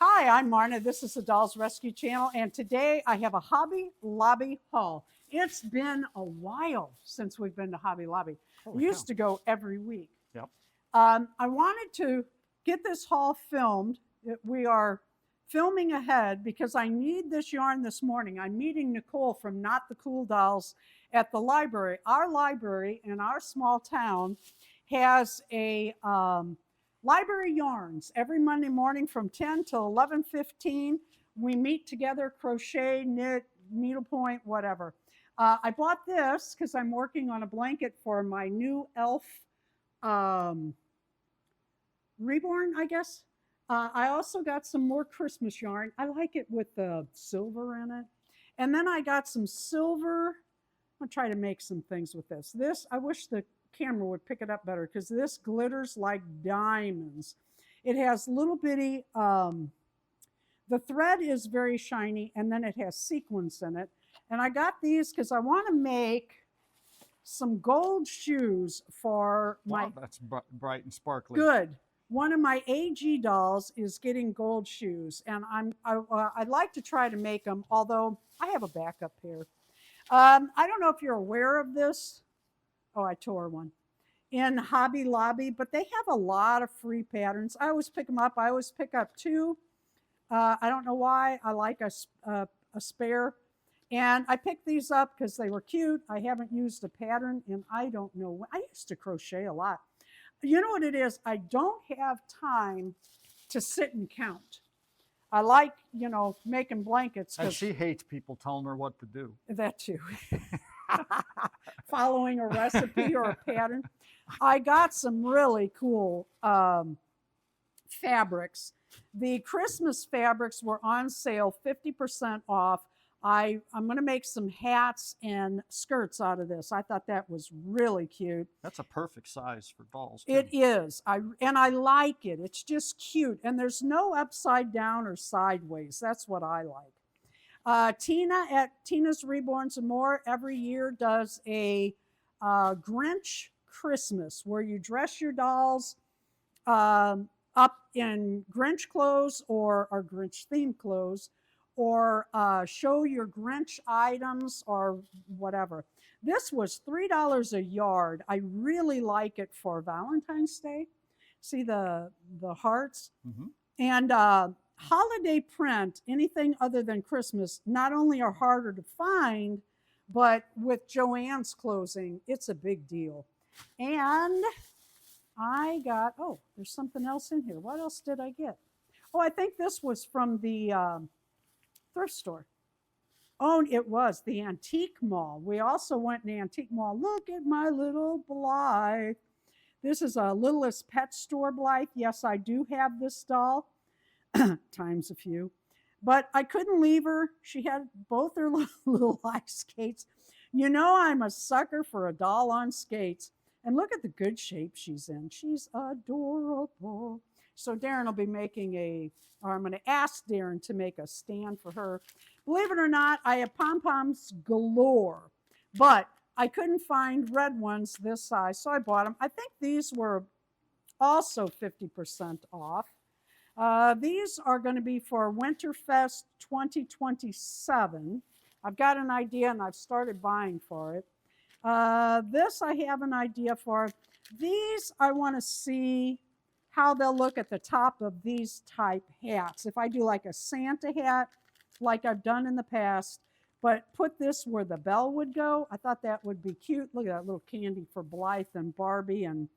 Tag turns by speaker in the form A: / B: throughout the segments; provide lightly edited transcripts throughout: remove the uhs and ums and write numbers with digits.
A: Hi, I'm Marna. This is the Dolls Rescue Channel, and today I have a Hobby Lobby haul. It's been a while since we've been to Hobby Lobby. We used to go every week.
B: Yep.
A: I wanted to get this haul filmed. We are filming ahead because I need this yarn this morning. I'm meeting Nicole from Not the Cool Dolls at the library. Our library in our small town has a library yarns every Monday morning from 10 till 11:15. We meet together, crochet, knit, needlepoint, whatever. I bought this because I'm working on a blanket for my new elf reborn, I guess. I also got some more Christmas yarn. I like it with the silver in it. And then I got some silver. I'm gonna try to make some things with this. I wish the camera would pick it up better because this glitters like diamonds. It has little bitty, the thread is very shiny, and then it has sequins in it. And I got these because I want to make some gold shoes for my...
B: Wow, that's bright and sparkly.
A: Good. One of my AG dolls is getting gold shoes, and I'd like to try to make them, although I have a backup pair. I don't know if you're aware of this. Oh, I tore one in Hobby Lobby, but they have a lot of free patterns. I always pick them up. I always pick up two. I don't know why. I like a spare. And I picked these up because they were cute. I haven't used a pattern and I don't know when. I used to crochet a lot. You know what it is? I don't have time to sit and count. I like, making blankets.
B: And she hates people telling her what to do.
A: That too. Following a recipe or a pattern. I got some really cool fabrics. The Christmas fabrics were on sale, 50% off. I'm going to make some hats and skirts out of this. I thought that was really cute.
B: That's a perfect size for dolls, too.
A: It is. And I like it. It's just cute. And there's no upside down or sideways. That's what I like. Tina at Tina's Reborns and More every year does a Grinch Christmas where you dress your dolls up in Grinch clothes or Grinch themed clothes, or show your Grinch items or whatever. This was $3 a yard. I really like it for Valentine's Day. See the hearts?
B: Mm-hmm.
A: And holiday print, anything other than Christmas, not only are harder to find, but with Joann's closing, it's a big deal. And I got, oh, there's something else in here. What else did I get? Oh, I think this was from the thrift store. Oh, it was the antique mall. We also went in the antique mall. Look at my little Blythe. This is a Littlest Pet Store Blythe. Yes, I do have this doll, times a few. But I couldn't leave her. She had both her little ice skates. You know I'm a sucker for a doll on skates. And look at the good shape she's in. She's adorable. So Darren will be making I'm going to ask Darren to make a stand for her. Believe it or not, I have pom-poms galore, but I couldn't find red ones this size, so I bought them. I think these were also 50% off. These are going to be for Winterfest 2027. I've got an idea and I've started buying for it. This I have an idea for. These I want to see how they'll look at the top of these type hats. If I do like a Santa hat, like I've done in the past, but put this where the bell would go, I thought that would be cute. Look at that little candy for Blythe and Barbie and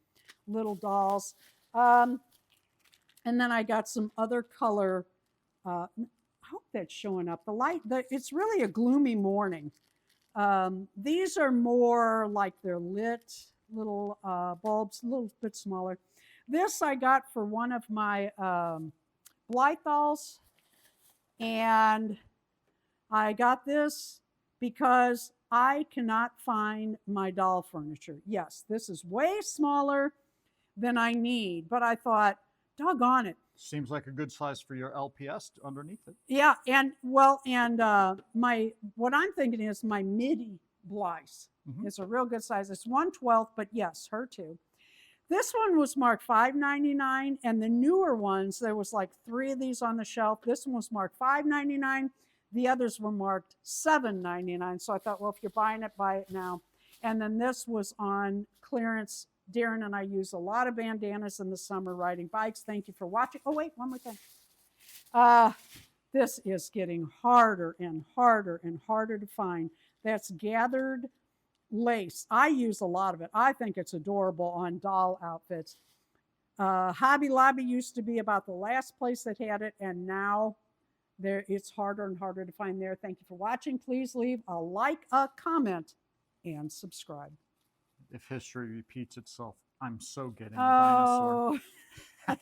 A: little dolls. And then I got some other color. I hope that's showing up. The light, it's really a gloomy morning. These are more like they're lit, little bulbs, a little bit smaller. This I got for one of my Blythe dolls, and I got this because I cannot find my doll furniture. Yes, this is way smaller than I need, but I thought, doggone it.
B: Seems like a good size for your LPS underneath it.
A: Yeah, and what I'm thinking is my midi Blythe is a real good size. It's 1/12, but yes, her too. This one was marked $5.99, and the newer ones, there was like 3 of these on the shelf. This one was marked $5.99. The others were marked $7.99. So I thought, well, if you're buying it, buy it now. And then this was on clearance. Darren and I use a lot of bandanas in the summer riding bikes. Thank you for watching. Oh, wait, one more thing. This is getting harder and harder and harder to find. That's gathered lace. I use a lot of it. I think it's adorable on doll outfits. Hobby Lobby used to be about the last place that had it, and now it's harder and harder to find there. Thank you for watching. Please leave a like, a comment, and subscribe.
B: If history repeats itself, I'm so getting a dinosaur.
A: Oh.